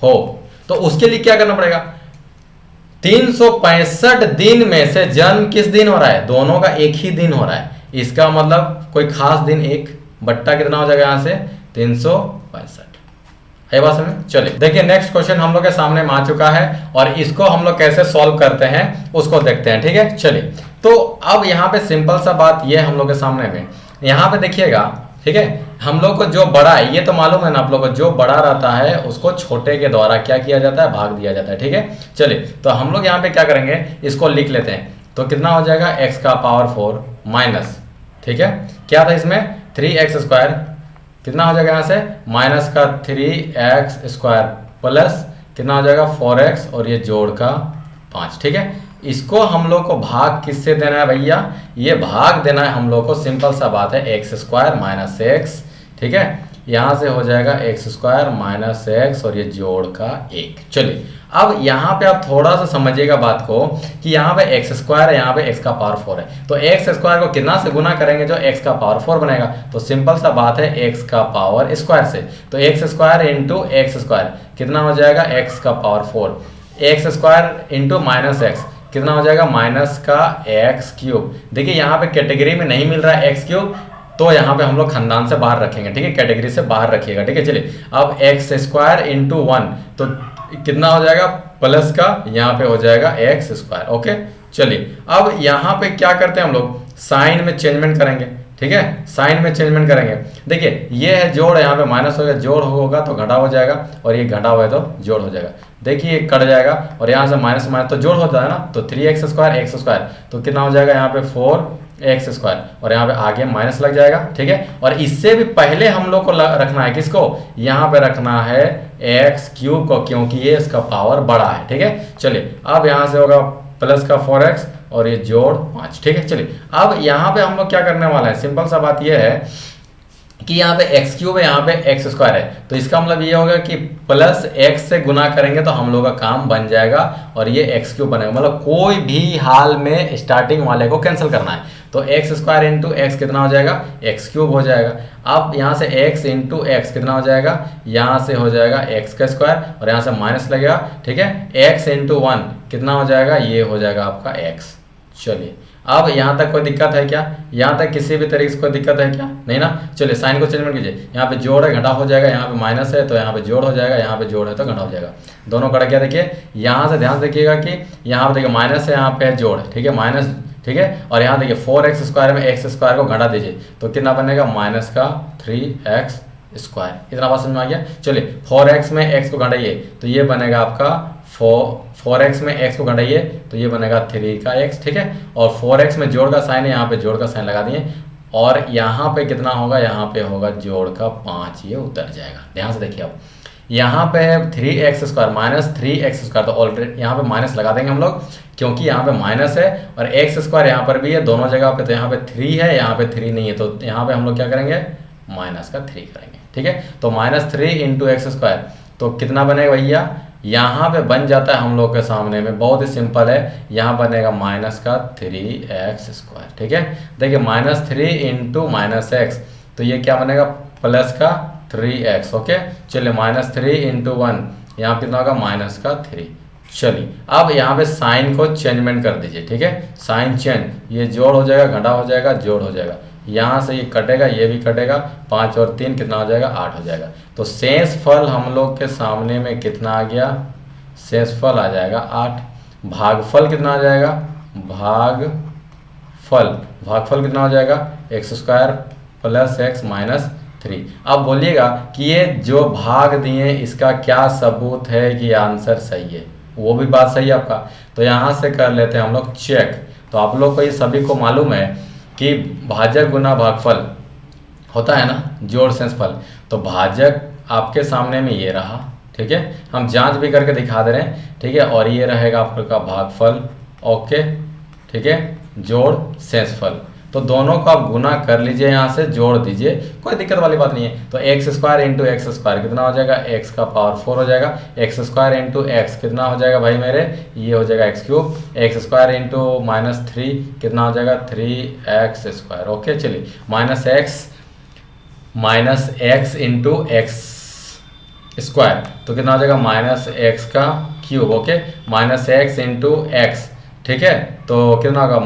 Speaker 1: हो, तो उसके लिए क्या करना पड़ेगा, 365 दिन में से जन्म किस दिन हो रहा है, दोनों का एक ही दिन हो रहा है, इसका मतलब कोई खास दिन एक बट्टा कितना हो जाएगा यहां से 365। है बात समझ। चलिए देखिए नेक्स्ट क्वेश्चन हम लोग के सामने में आ चुका है और इसको हम लोग कैसे सॉल्व करते हैं उसको देखते हैं, ठीक है। चलिए तो अब यहाँ पे सिंपल सा बात ये हम लोग के सामने में, यहाँ पे देखिएगा, ठीक है, हम लोग को जो बड़ा है ये तो मालूम है ना आप लोग को, जो बड़ा रहता है उसको छोटे के द्वारा क्या किया जाता है, भाग दिया जाता है, ठीक है। चलिए तो हम लोग यहाँ पे क्या करेंगे, इसको लिख लेते हैं, तो कितना हो जाएगा x का पावर 4 माइनस, ठीक है, क्या था इसमें 3x स्क्वायर, कितना हो जाएगा यहाँ से माइनस का 3x स्क्वायर प्लस कितना हो जाएगा 4x और ये जोड़ का 5, ठीक है। इसको हम लोग को भाग किससे देना है भैया, ये भाग देना है हम लोग को, सिंपल सा बात है x स्क्वायर माइनस x, ठीक है, यहाँ से हो जाएगा x स्क्वायर माइनस x और ये जोड़ का 1। चलिए अब यहाँ पे आप थोड़ा सा समझिएगा बात को कि यहाँ पे x स्क्वायर है, यहाँ पे x का पावर 4 है, तो x स्क्वायर को कितना से गुना करेंगे जो x का पावर 4 बनेगा, तो सिंपल सा बात है x का पावर स्क्वायर से, तो x square into x square कितना हो जाएगा x का power 4, x square into minus x कितना हो जाएगा माइनस का x क्यूब। देखिए यहाँ पे कैटेगरी में नहीं मिल रहा है x क्यूब, तो यहाँ पे हम लोग खानदान से बाहर रखेंगे, ठीक है, कैटेगरी से बाहर रखिएगा, ठीक है। चलिए अब x स्क्वायर इंटू 1 तो कितना हो जाएगा प्लस का यहाँ पे हो जाएगा x स्क्वायर, ओके। चलिए अब यहाँ पे क्या करते हैं हम लोग, साइन में चेंजमेंट करेंगे, ठीक है, साइन में चेंजमेंट करेंगे। देखिए ये है जोड़, यहाँ पे माइनस हो गया, जोड़ होगा तो घटा हो जाएगा और ये घटा हुआ है तो जोड़ हो जाएगा, देखिए कट जाएगा और यहाँ से माइनस माइनस तो जोड़ होता है ना, तो 3x स्क्वायर x स्क्वायर तो कितना हो जाएगा यहाँ पे 4x स्क्वायर और यहाँ पे आगे माइनस लग जाएगा, ठीक है। और इससे भी पहले हम लोग को रखना है किसको, यहाँ पे रखना है x क्यूब को, क्योंकि ये इसका पावर बड़ा है, ठीक है। चलिए अब यहाँ से होगा प्लस का 4x और ये जोड़ 5, ठीक है। चलिए अब यहाँ पे हम लोग क्या करने वाला है, सिंपल सा बात ये है कि यहाँ पे x क्यूब है, यहाँ पे x स्क्वायर है, तो इसका मतलब ये होगा कि प्लस x से गुना करेंगे तो हम लोग का काम बन जाएगा और ये x क्यूब बनेगा, मतलब कोई भी हाल में स्टार्टिंग वाले को कैंसिल करना है, तो x स्क्वायर इंटू एक्स कितना हो जाएगा x क्यूब हो जाएगा। अब यहाँ से x इंटू एक्स कितना हो जाएगा, यहाँ से हो जाएगा x का स्क्वायर और यहाँ से माइनस लगेगा, ठीक है, x इंटू 1 कितना हो जाएगा, ये हो जाएगा आपका x। चलिए अब यहाँ तक कोई दिक्कत है क्या, यहाँ तक किसी भी तरीके से कोई दिक्कत है क्या, नहीं ना। चलिए साइन को चेंजमेंट कीजिए, यहाँ पे जोड़ है घटा हो जाएगा, यहाँ पे माइनस है तो यहाँ पे जोड़ हो जाएगा, यहाँ पे जोड़ है तो घटा हो जाएगा, दोनों कट गया। देखिए यहाँ से ध्यान देखिएगा कि यहाँ पे देखिए माइनस है, यहाँ पे जोड़, ठीक है, माइनस, ठीक है, और यहाँ देखिए 4x स्क्वायर में x स्क्वायर को घटा दीजिए तो कितना बनेगा माइनस का 3x स्क्वायर, इतना बात समझ में आ गया। चलिए 4x में x को घटाइए तो ये बनेगा आपका 4x में x को घटाइए तो ये बनेगा 3 का x, ठीक है, और 4x में जोड़ का साइन है, यहाँ पे जोड़ का साइन लगा दिए और यहाँ पे कितना होगा, यहाँ पे होगा जोड़ का 5, ये उतर जाएगा। ध्यान से देखिए अब यहाँ पे है 3x square minus 3x square, तो ऑलरेडी यहाँ पे माइनस लगा देंगे हम लोग क्योंकि यहाँ पे माइनस है और x स्क्वायर यहाँ पर भी है, दोनों जगह पे, तो यहाँ पे 3 है, यहाँ पे 3 नहीं है, तो यहाँ पे हम लोग क्या करेंगे माइनस का 3 करेंगे, ठीक है। तो माइनस 3 इंटू एक्स स्क्वायर तो कितना बनेगा भैया, यहाँ पे बन जाता है हम लोग के सामने में, बहुत ही सिंपल है। यहाँ बनेगा माइनस का 3x²। ठीक है, देखिए -3 इंटू -x, तो ये क्या बनेगा प्लस का 3x। ओके, चलिए -3 इंटू 1, यहाँ कितना होगा -3। चलिए अब यहाँ पे साइन को चेंजमेंट कर दीजिए। ठीक है, साइन चेंज, ये जोड़ हो जाएगा, घटा हो जाएगा, जोड़ हो जाएगा, यहाँ से ये कटेगा, ये भी कटेगा, 5 और 3 कितना हो जाएगा 8 हो जाएगा। तो शेष फल हम लोग के सामने में कितना आ गया, शेष फल आ जाएगा 8। भागफल कितना आ जाएगा, भागफल कितना हो जाएगा x² प्लस x माइनस 3। अब बोलिएगा कि ये जो भाग दिए इसका क्या सबूत है कि आंसर सही है, वो भी बात सही है आपका। तो यहाँ से कर लेते हैं हम लोग चेक। तो आप लोग को ये सभी को मालूम है कि भाजक गुना भागफल होता है ना, जोड़ शेष फल। तो भाजक आपके सामने में ये रहा। ठीक है, हम जांच भी करके दिखा दे रहे हैं। ठीक है, और ये रहेगा आपका भागफल। ओके, ठीक है, जोड़ शेष फल, तो दोनों को आप गुना कर लीजिए, यहाँ से जोड़ दीजिए, कोई दिक्कत वाली बात नहीं है। तो x² इंटू x² कितना हो जाएगा, x का पावर 4 हो जाएगा। x² इंटू x कितना हो जाएगा भाई मेरे, ये हो जाएगा x³ x² इंटू -3 कितना हो जाएगा 3x²। ओके, चलिए -x इंटू x² तो कितना हो जाएगा -x³। Okay, -x into x। ठीक है, तो कितना होगा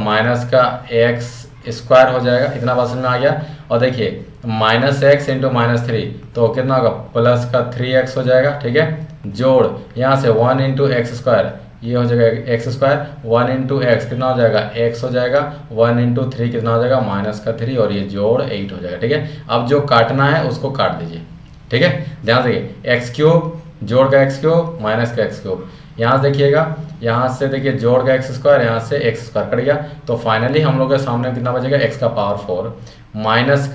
Speaker 1: -x² हो जाएगा। इतना बात समझ में आ गया। और देखिए -x इंटू -3 तो कितना होगा प्लस का 3x हो जाएगा। ठीक है, जोड़ यहाँ से 1 इंटू x², ये हो जाएगा x², 1 इंटू x कितना हो जाएगा x हो जाएगा, 1 इंटू 3 कितना हो जाएगा -3 और ये जोड़ 8 हो जाएगा। ठीक है, अब जो काटना है उसको काट दीजिए। ठीक है, ध्यान से देखिए x³ जोड़ का x³ माइनस का x³, यहाँ से देखिएगा, यहाँ से देखिए जोड़ का x², यहाँ से x² कट गया। तो फाइनली हम लोग के सामने कितना बचेगा, x का पावर 4 माइनस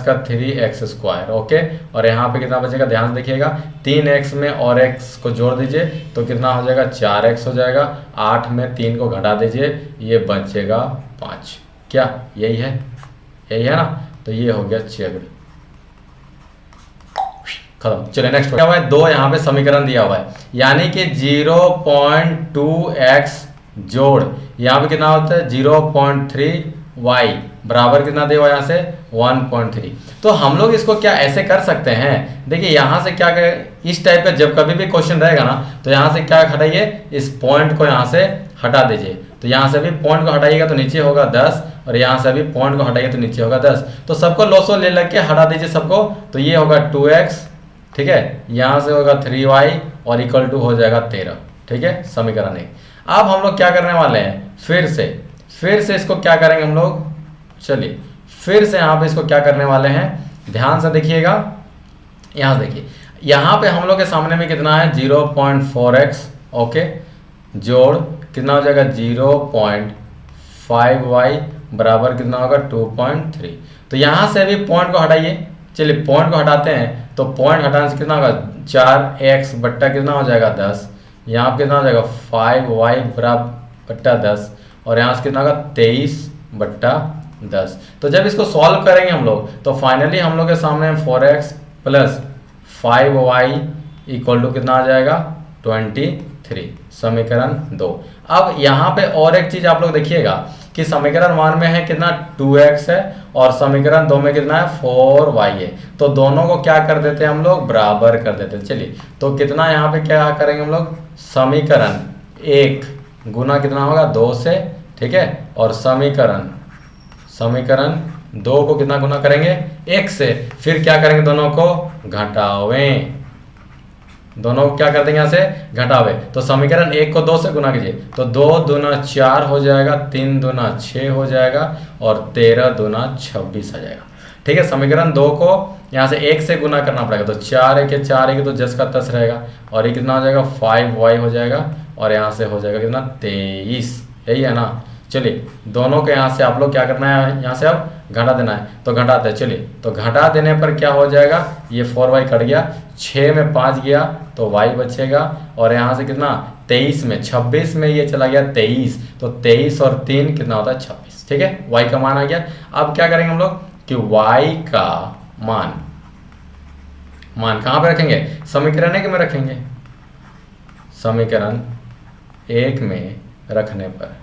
Speaker 1: का 3x²। ओके, और यहाँ पे कितना बचेगा, ध्यान से देखिएगा, 3x में और x को जोड़ दीजिए तो कितना हो जाएगा 4x हो जाएगा। 8 में 3 को घटा दीजिए, ये बचेगा 5। क्या यही है ना, तो ये हो गया चेक, खत्म। चलिए नेक्स्ट क्या हुआ है, 2 यहाँ पे समीकरण दिया हुआ है, यानी कि 0.2x जोड़ यहाँ पे कितना होता है 0.3y बराबर कितना दिया हुआ यहाँ से 1.3। तो हम लोग इसको क्या ऐसे कर सकते हैं, देखिए यहाँ से क्या करें, इस टाइप का जब कभी भी क्वेश्चन रहेगा ना तो यहाँ से क्या हटाइए, इस पॉइंट को यहाँ से हटा दीजिए। तो यहाँ से भी पॉइंट को हटाइएगा तो नीचे होगा 10, और यहाँ से भी पॉइंट को हटाइए तो नीचे होगा 10। तो सबको लोसो ले लग के हटा दीजिए सबको, तो ये होगा 2x। ठीक है, यहाँ से होगा 3y और इक्वल टू हो जाएगा 13। ठीक है, समीकरण 1। अब हम लोग क्या करने वाले हैं, फिर से इसको क्या करेंगे हम लोग, चलिए फिर से यहाँ पे इसको क्या करने वाले हैं, ध्यान से देखिएगा। यहाँ से देखिए, यहाँ पे हम लोग के सामने में कितना है 0.4x। ओके, जोड़ कितना हो जाएगा 0.5y बराबर कितना होगा 2.3। तो यहाँ से भी पॉइंट को हटाइए, चलिए पॉइंट को हटाते हैं। तो पॉइंट हटाने से कितना होगा 4x बट्टा कितना हो जाएगा 10, यहाँ पे कितना हो जाएगा 5y बराबर बट्टा 10, और यहाँ से कितना होगा 23 बट्टा 10। तो जब इसको सॉल्व करेंगे हम लोग तो फाइनली हम लोग के सामने 4x plus 5y equal to कितना आ जाएगा 23, समीकरण 2। अब यहाँ पे और एक चीज आप लोग देखिएगा कि समीकरण 1 में है कितना 2x है और समीकरण 2 में कितना है 4y है। तो दोनों को क्या कर देते हैं हम लोग, बराबर कर देते हैं। चलिए तो कितना यहाँ पे क्या करेंगे हम लोग, समीकरण 1 गुना कितना होगा 2 से। ठीक है, और समीकरण 2 को कितना गुना करेंगे 1 से, फिर क्या करेंगे दोनों को घटावें, दोनों को क्या कर देंगे यहाँ से घटावे। तो समीकरण 1 को 2 से गुना कीजिए तो 2 दूना 4 हो जाएगा, 3 दूना 6 हो जाएगा और 13 दूना 26 आ जाएगा। ठीक है, समीकरण 2 को यहाँ से 1 से गुना करना पड़ेगा, तो 4 1 4 1 तो 10 का 10 रहेगा, और ये कितना हो जाएगा 5y हो जाएगा, और यहाँ से हो जाएगा कितना 23। यही है ना। चलिए दोनों के यहाँ से आप लोग क्या करना है, यहाँ से अब घटा देना है, तो घटाते हैं। चलिए तो घटा देने पर क्या हो जाएगा, ये 4y कट गया, 6 में 5 गया तो y बचेगा, और यहाँ से कितना 23 में 26 में ये चला गया 23, तो 23 और 3 कितना होता है 26। ठीक है, y का मान आ गया। अब क्या करेंगे हम लोग कि y का मान कहाँ पे रखेंगे, समीकरण 1 में रखेंगे। समीकरण 1 में रखने पर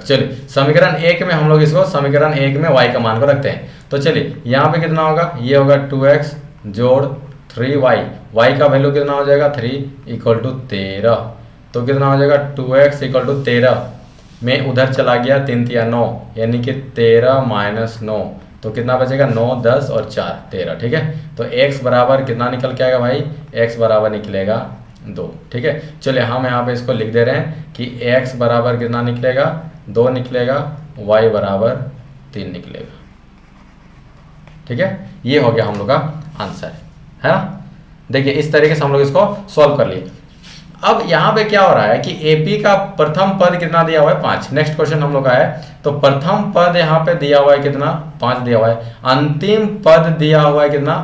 Speaker 1: चलिए समीकरण 1 में हम लोग इसको समीकरण 1 में y का मान को रखते हैं। तो चलिए यहाँ पे कितना होगा, ये होगा 2x जोड़ 3y, y का वैल्यू कितना हो जाएगा 3 इक्वल टू 13। तो कितना हो जाएगा 2x इक्वल टू 13 में उधर चला गया 3 तिया 9 यानी कि 13 माइनस 9, तो कितना बचेगा 9 10 और 4 13। ठीक है, तो x बराबर कितना निकल के आएगा भाई, x बराबर निकलेगा 2। ठीक है, चलिए हम यहाँ पे इसको लिख दे रहे हैं कि x बराबर कितना निकलेगा 2 निकलेगा, y बराबर 3 निकलेगा। ठीक है, ये हो गया हम लोग का आंसर है ना। देखिए इस तरीके से हम लोग इसको सॉल्व कर लिए। अब यहाँ पे क्या हो रहा है कि AP का प्रथम पद कितना दिया हुआ है 5। नेक्स्ट क्वेश्चन हम लोग का है, तो प्रथम पद यहाँ पे दिया हुआ है कितना 5 दिया हुआ है, अंतिम पद दिया हुआ है कितना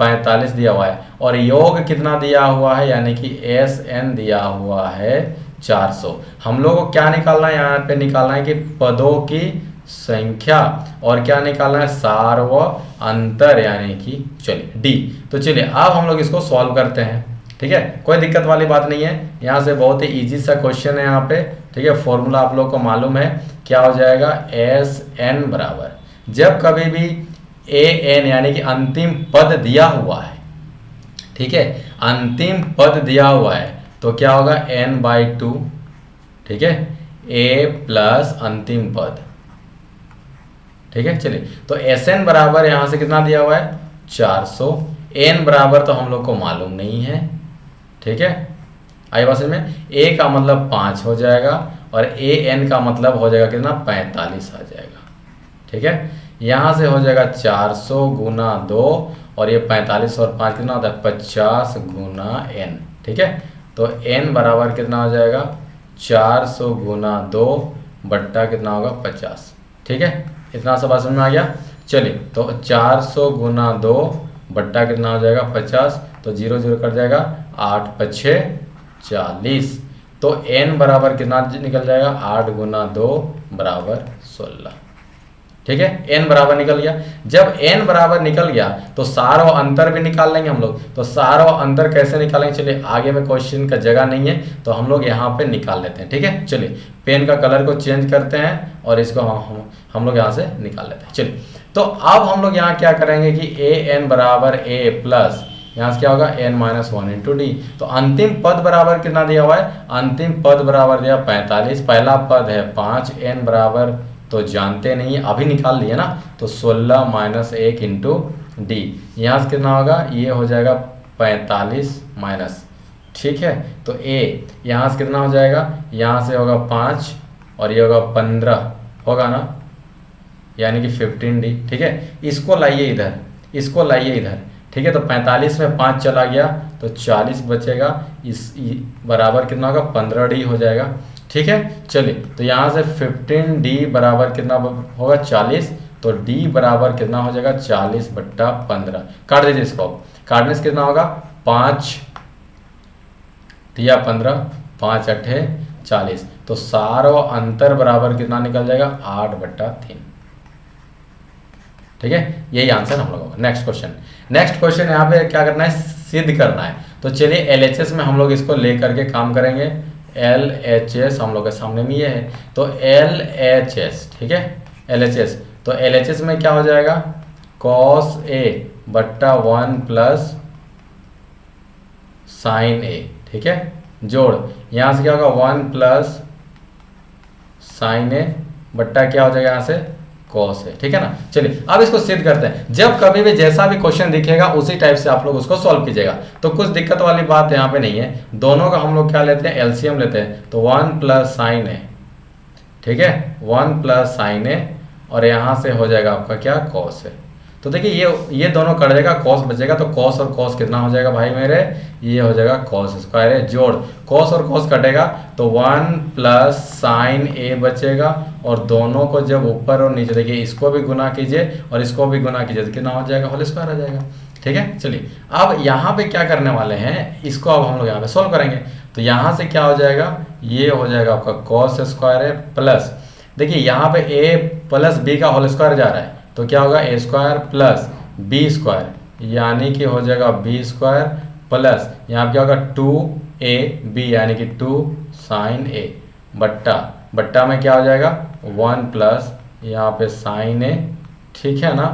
Speaker 1: 45 दिया हुआ है, और योग कितना दिया हुआ है यानी कि SN दिया हुआ है 400। हम लोग को क्या निकालना है, यहाँ पे निकालना है कि पदों की संख्या और क्या निकालना है सार्व अंतर यानी कि चलिए D। तो चलिए अब हम लोग इसको सॉल्व करते हैं। ठीक है, कोई दिक्कत वाली बात नहीं है, यहाँ से बहुत ही इजी सा क्वेश्चन है यहाँ पे। ठीक है, फॉर्मूला आप लोग को मालूम है क्या हो जाएगा, SN बराबर जब कभी भी AN यानी कि अंतिम पद दिया हुआ है, ठीक है अंतिम पद दिया हुआ है, तो क्या होगा N/2। ठीक है, A प्लस अंतिम पद। ठीक है, चलिए तो SN बराबर यहाँ से कितना दिया हुआ है 400, N बराबर तो हम लोग को मालूम नहीं है। ठीक है, आई बात में A का मतलब 5 हो जाएगा और AN का मतलब हो जाएगा कितना 45 आ जाएगा। ठीक है, यहाँ से हो जाएगा 400 गुना 2 और ये 45 और 5 कितना होता है 50 गुना N। ठीक है, तो N बराबर कितना हो जाएगा 400 गुना 2 बट्टा कितना होगा 50। ठीक है, इतना सब समझ में आ गया। चलिए तो 400 गुना 2 बट्टा कितना हो जाएगा 50, तो 0 0 कट जाएगा, 8 5 40। तो N बराबर कितना निकल जाएगा 8 गुना 2 बराबर 16। ठीक है, N बराबर निकल गया। जब N बराबर निकल गया तो सार और अंतर भी निकाल लेंगे हम लोग। तो सार और अंतर कैसे निकालेंगे, चलिए आगे में क्वेश्चन का जगह नहीं है तो हम लोग यहाँ पे निकाल लेते हैं। ठीक है, चलिए पेन का कलर को चेंज करते हैं और इसको हम लोग यहाँ से निकाल लेते हैं। चलिए तो अब हम लोग यहाँ क्या करेंगे कि AN बराबर A प्लस यहाँ से क्या होगा N-1 इंटू डी। तो अंतिम पद बराबर कितना दिया हुआ है, अंतिम पद बराबर दिया 45, पहला पद है 5, N बराबर तो जानते नहीं अभी निकाल लिए ना, तो 16 माइनस 1 इंटू डी। यहाँ से कितना होगा, ये हो जाएगा 45 माइनस। ठीक है, तो A यहाँ से कितना हो जाएगा, यहाँ से होगा 5 और ये होगा 15 होगा ना, यानी कि 15D। ठीक है, इसको लाइए इधर, इसको लाइए इधर। ठीक है, तो 45 में 5 चला गया तो 40 बचेगा, इस बराबर कितना होगा 15D हो जाएगा। ठीक है, चलिए तो यहाँ से 15D बराबर कितना होगा 40, तो D बराबर कितना हो जाएगा 40 बट्टा 15। काट दीजिए इसको, काटने से कितना होगा 5 दिया 15, 5 8 40। तो सार और अंतर बराबर कितना निकल जाएगा 8 बट्टा 3। ठीक है, यही आंसर हम लोगों का। नेक्स्ट क्वेश्चन यहाँ पे क्या करना है, सिद्ध करना है। तो चलिए LHS में हम लोग इसको ले करके काम करेंगे। LHS हम लोग के सामने में ये है, तो LHS। ठीक है, LHS तो LHS में क्या हो जाएगा cos A बट्टा 1 प्लस साइन A। ठीक है, जोड़ यहाँ से क्या होगा 1 प्लस साइन A बट्टा क्या हो जाएगा यहाँ से कॉस है। ठीक है ना, चलिए अब इसको सिद्ध करते हैं। जब कभी भी जैसा भी क्वेश्चन दिखेगा उसी टाइप से आप लोग उसको सॉल्व कीजिएगा। तो कुछ दिक्कत वाली बात यहाँ पे नहीं है, दोनों का हम लोग क्या लेते हैं LCM लेते हैं। तो 1 प्लस साइन है, ठीक है 1 प्लस साइन है और यहाँ से हो जाएगा आपका क्या कॉस है। तो देखिए ये दोनों कट जाएगा, कॉस बचेगा, तो कॉस और कॉस कितना हो जाएगा भाई मेरे, ये हो जाएगा कॉस स्क्वायर है। जोड़ कॉस और कॉस कटेगा तो 1 प्लस साइन A बचेगा, और दोनों को जब ऊपर और नीचे देखिए इसको भी गुना कीजिए और इसको भी गुना कीजिए तो कितना हो जाएगा होल स्क्वायर आ जाएगा। ठीक है, चलिए अब यहाँ पे क्या करने वाले हैं, इसको अब हम लोग यहाँ पे सोल्व करेंगे। तो यहाँ से क्या हो जाएगा, ये हो जाएगा आपका कॉस स्क्वायर है प्लस, देखिए यहाँ पे A प्लस B का होल स्क्वायर जा रहा है तो क्या होगा A square plus B square, यानी कि हो जाएगा B स्क्वायर प्लस यहाँ पे क्या होगा 2ab यानी कि 2 sin a बट्टा में क्या हो जाएगा 1 प्लस यहाँ पे sin a, ठीक है ना,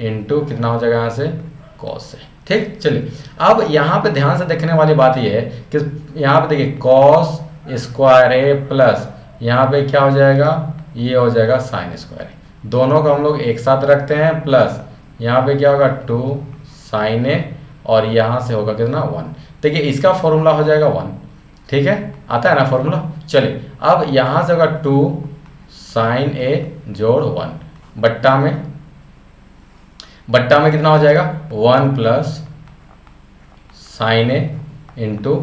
Speaker 1: इंटू कितना हो जाएगा यहाँ से cos a। ठीक, चलिए अब यहाँ पे ध्यान से देखने वाली बात ये है कि यहाँ पे देखिए cos स्क्वायर a प्लस यहाँ पे क्या हो जाएगा, ये हो जाएगा sin स्क्वायर a। दोनों को हम लोग एक साथ रखते हैं प्लस यहाँ पे क्या होगा 2 sin a और यहाँ से होगा कितना 1। देखिए इसका फॉर्मूला हो जाएगा 1, ठीक है, आता है ना फॉर्मूला। चलिए अब यहाँ से होगा 2 sin a जोड़ 1 बट्टा में कितना हो जाएगा 1 plus sin a into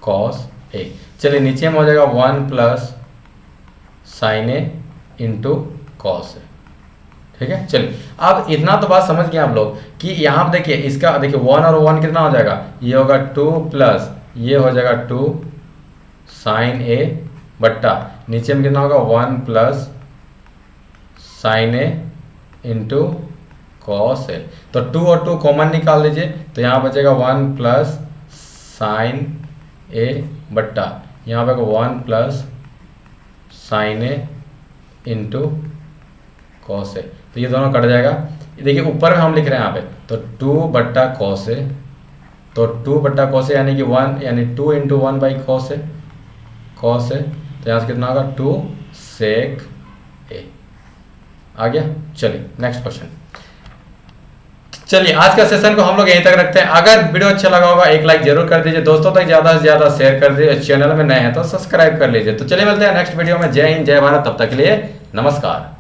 Speaker 1: cos a। चलिए नीचे में हो जाएगा 1 plus sin a into cos a। ठीक है, चलिए अब इतना तो बात समझ गए आप लोग कि यहाँ पे देखिए इसका देखिए 1 और 1 कितना हो जाएगा, ये होगा 2 प्लस ये हो जाएगा 2 sin a बट्टा नीचे में कितना होगा 1 plus sin a into cos a। तो 2 और 2 कॉमन निकाल लीजिए तो यहाँ बचेगा 1 प्लस sin a बट्टा यहाँ पे 1 plus sin a into cos a। तो ये दोनों कट जाएगा। देखिए ऊपर में हम लिख रहे हैं यहाँ पे तो 2 बट्टा cos a, तो 2 बट्टा cos a यानी कि 1 यानी 2 इंटू 1 बाई cos a तो यहाँ से कितना होगा 2 sec a। आ गया। चलिए नेक्स्ट क्वेश्चन। चलिए आज का सेशन को हम लोग यहीं तक रखते हैं। अगर वीडियो अच्छा लगा होगा एक लाइक जरूर कर दीजिए, दोस्तों तक ज्यादा से ज्यादा शेयर कर दीजिए, चैनल में नए हैं तो सब्सक्राइब कर लीजिए। तो चलिए मिलते हैं नेक्स्ट वीडियो में। जय हिंद जय भारत, तब तक के लिए नमस्कार।